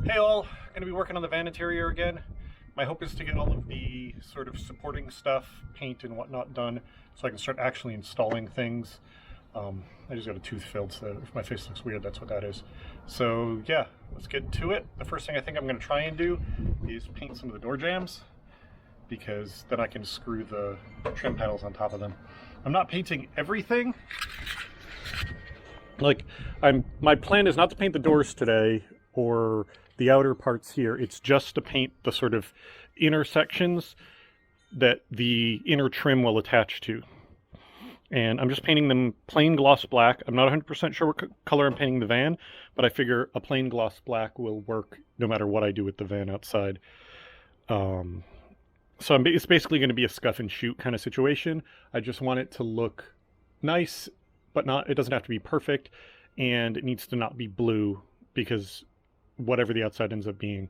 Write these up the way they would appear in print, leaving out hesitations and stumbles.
Hey all, going to be working on the van interior again. My hope is to get all of the sort of supporting stuff, paint and whatnot done so I can start actually installing things. I just got a tooth filled, so if my face looks weird, that's what that is. So yeah, let's get to it. The first thing I think I'm going to try and do is paint some of the door jambs, because then I can screw the trim panels on top of them. I'm not painting everything. My plan is not to paint the doors today or the outer parts here. It's just to paint the sort of inner sections that the inner trim will attach to. And I'm just painting them plain gloss black. I'm not 100% sure what color I'm painting the van, but I figure a plain gloss black will work no matter what I do with the van outside. So it's basically going to be a scuff and shoot kind of situation. I just want it to look nice, but it doesn't have to be perfect, and it needs to not be blue, because whatever the outside ends up being,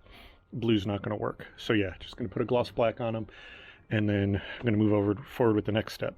blue's not going to work. So yeah, just going to put a gloss black on them, and then I'm going to move forward with the next step.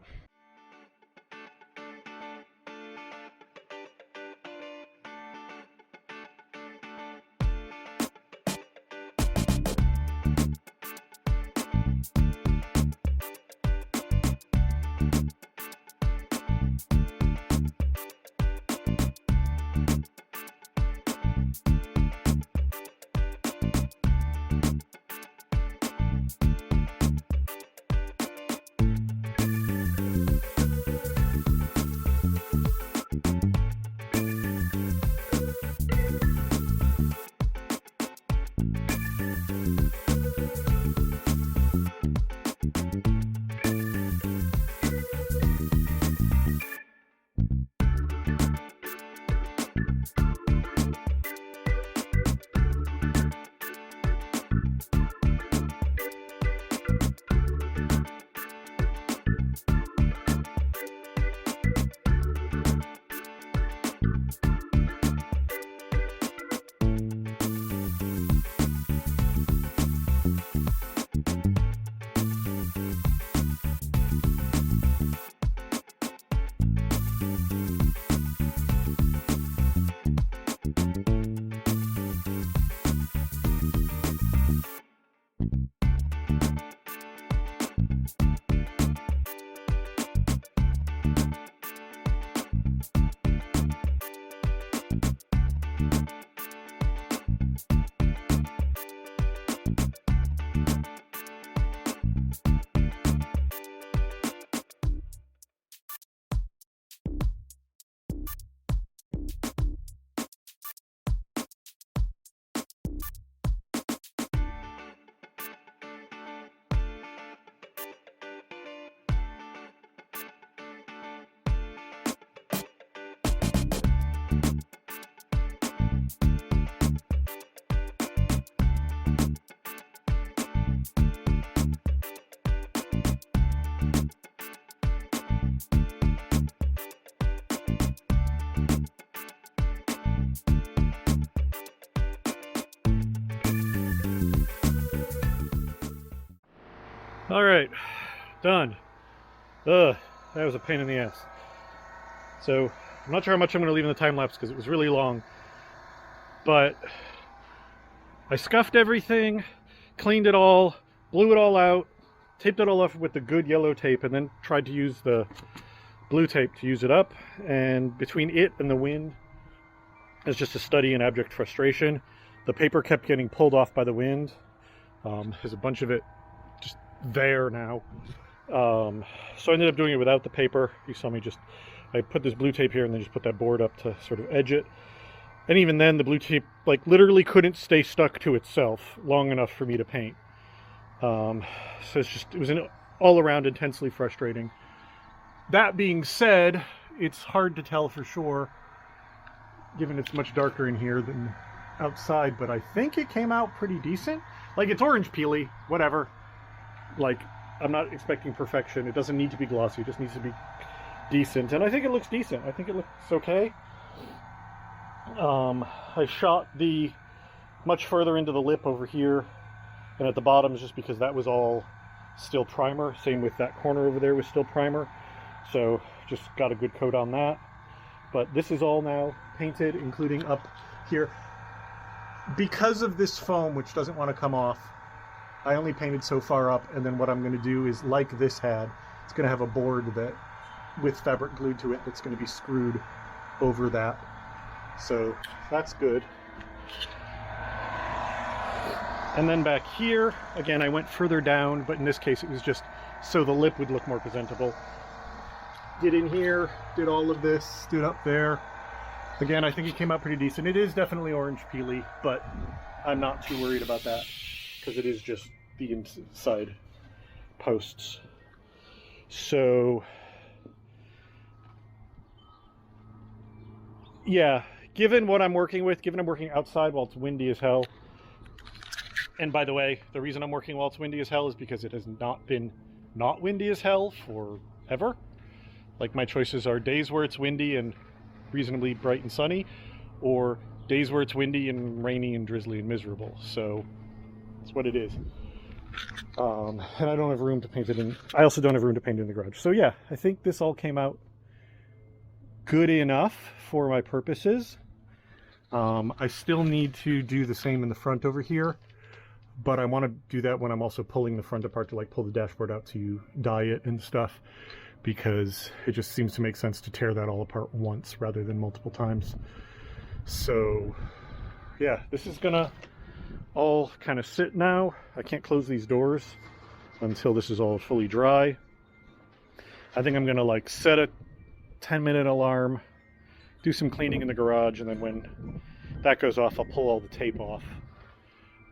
All right, done. Ugh, that was a pain in the ass. So I'm not sure how much I'm going to leave in the time lapse because it was really long, but I scuffed everything, cleaned it all, blew it all out, taped it all off with the good yellow tape, and then tried to use the blue tape to use it up. And between it and the wind, it's just a study in abject frustration. The paper kept getting pulled off by the wind. There's a bunch of it just there now. So I ended up doing it without the paper. You saw me I put this blue tape here and then just put that board up to sort of edge it. And even then the blue tape literally couldn't stay stuck to itself long enough for me to paint. So it was an all around intensely frustrating. That being said, it's hard to tell for sure, given it's much darker in here than outside, but I think it came out pretty decent. It's orange peely, whatever. I'm not expecting perfection. It doesn't need to be glossy. It just needs to be decent. And I think it looks decent. I think it looks okay. I shot the much further into the lip over here and at the bottom is just because that was all still primer. Same with that corner over there was still primer. So just got a good coat on that. But this is all now painted, including up here. because of this foam, which doesn't want to come off, I only painted so far up, and then what I'm going to do is, like this had, it's going to have a board that, with fabric glued to it, that's going to be screwed over that. So that's good. And then back here, again, I went further down, but in this case it was just so the lip would look more presentable. Did in here, did all of this, did up there. Again, I think it came out pretty decent. It is definitely orange peely, but I'm not too worried about that because it is just the inside posts. So, yeah, given what I'm working with, given I'm working outside while it's windy as hell, and by the way, the reason I'm working while it's windy as hell is because it has not been not windy as hell forever. Like, my choices are days where it's windy and reasonably bright and sunny, or days where it's windy and rainy and drizzly and miserable. So that's what it is. And I don't have room to paint it in. I also don't have room to paint it in the garage. So yeah, I think this all came out good enough for my purposes. I still need to do the same in the front over here, but I want to do that when I'm also pulling the front apart to like pull the dashboard out to dye it and stuff, because it just seems to make sense to tear that all apart once rather than multiple times. So yeah, this is gonna all kind of sit now. I can't close these doors until this is all fully dry. I think I'm gonna like set a 10-minute alarm, do some cleaning in the garage, and then when that goes off, I'll pull all the tape off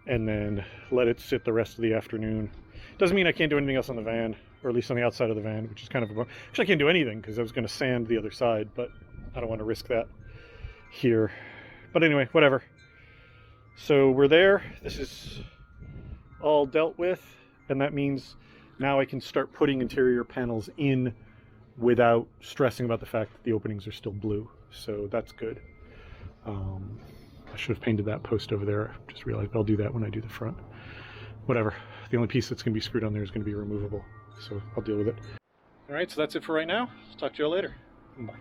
and then let it sit the rest of the afternoon. Doesn't mean I can't do anything else on the van, or at least on the outside of the van, which is kind of a... Actually, I can't do anything because I was going to sand the other side, but I don't want to risk that here. But anyway, whatever. So we're there. This is all dealt with, and that means now I can start putting interior panels in without stressing about the fact that the openings are still blue. So that's good. I should have painted that post over there. I just realized I'll do that when I do the front. Whatever. The only piece that's going to be screwed on there is going to be removable. So I'll deal with it. All right, so that's it for right now. Talk to you all later. Bye.